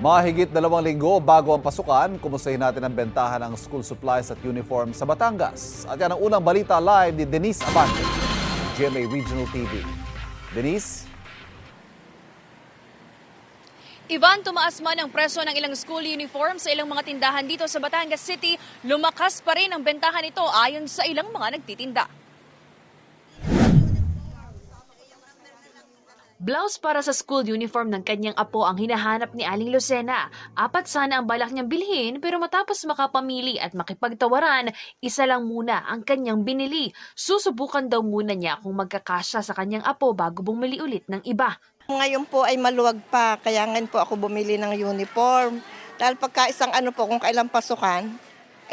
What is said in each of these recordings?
Mahigit 2 linggo bago ang pasukan, kumustahin natin ang bentahan ng school supplies at uniform sa Batangas. At yan ang unang balita live ni Denise Abante, GMA Regional TV. Denise? Ivan, tumaas man ang presyo ng ilang school uniform sa ilang mga tindahan dito sa Batangas City, lumakas pa rin ang bentahan nito ayon sa ilang mga nagtitinda. Blouse para sa school uniform ng kanyang apo ang hinahanap ni Aling Lucena. 4 sana ang balak niyang bilhin pero matapos makapamili at makipagtawaran, isa lang muna ang kanyang binili. Susubukan daw muna niya kung magkakasya sa kanyang apo bago bumili ulit ng iba. Ngayon po ay maluwag pa, kaya ngayon po ako bumili ng uniform. Dahil pagka isang kung kailang pasukan,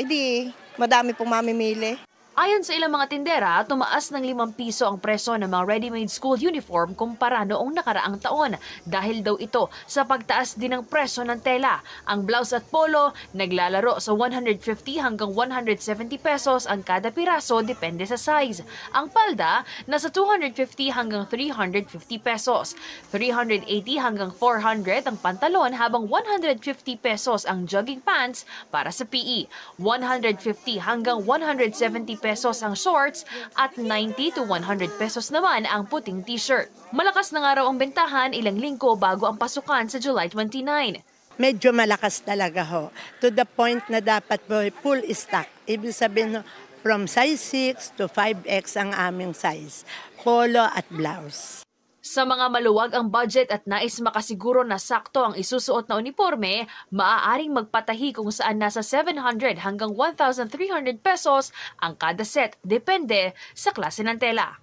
ay di madami pong mamimili. Ayon sa ilang mga tindera, tumaas ng 5 piso ang presyo ng mga ready-made school uniform kumpara noong nakaraang taon. Dahil daw ito sa pagtaas din ng presyo ng tela. Ang blouse at polo naglalaro sa 150 hanggang 170 pesos ang kada piraso depende sa size. Ang palda nasa 250 hanggang 350 pesos. 380 hanggang 400 ang pantalon habang 150 pesos ang jogging pants para sa PE. 150 hanggang 170 pesos ang shorts at 90 to 100 pesos naman ang puting t-shirt. Malakas na nga raw ang bentahan ilang linggo bago ang pasukan sa July 29. Medyo malakas talaga ho. To the point na dapat po full stock. Ibig sabihin from size 6 to 5X ang aming size. Polo at blouse. Sa mga maluwag ang budget at nais makasiguro na sakto ang isusuot na uniforme, maaaring magpatahi kung saan nasa 700 hanggang 1,300 pesos ang kada set, depende sa klase ng tela.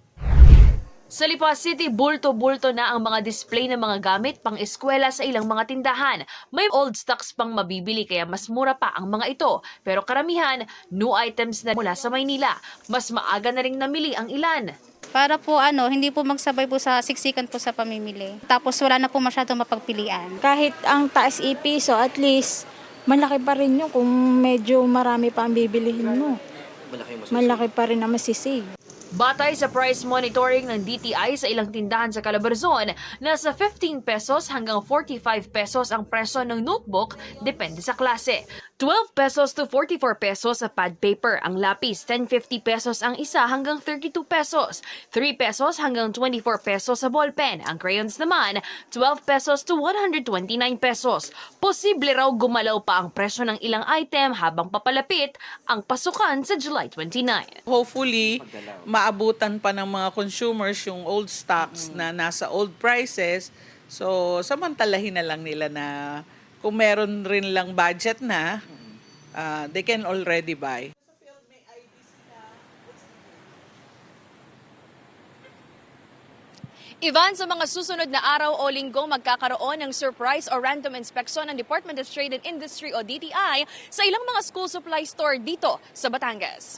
Sa Lipa City, bulto-bulto na ang mga display ng mga gamit pang-eskwela sa ilang mga tindahan. May old stocks pang mabibili kaya mas mura pa ang mga ito. Pero karamihan, new items na mula sa Maynila. Mas maaga na ring namili ang ilan. Para po hindi po magsabay po sa siksikan po sa pamimili. Tapos wala na po masyadong mapagpilian. Kahit ang taas ipiso, at least malaki pa rin yun kung medyo marami pa ang bibilihin mo. Malaki pa rin ang masisig. Batay sa price monitoring ng DTI sa ilang tindahan sa Calabarzon, nasa 15 pesos hanggang 45 pesos ang presyo ng notebook, depende sa klase. 12 pesos to 44 pesos sa pad paper. Ang lapis, 10.50 pesos ang isa hanggang 32 pesos. 3 pesos hanggang 24 pesos sa ballpen. Ang crayons naman, 12 pesos to 129 pesos. Posible raw gumalaw pa ang presyo ng ilang item habang papalapit ang pasukan sa July 29. Hopefully, maabutan pa ng mga consumers yung old stocks na nasa old prices. So, samantalahin na lang nila na kung meron rin lang budget na, they can already buy. Ivan, sa mga susunod na araw o linggo, magkakaroon ng surprise o random inspection ng Department of Trade and Industry o DTI sa ilang mga school supply store dito sa Batangas.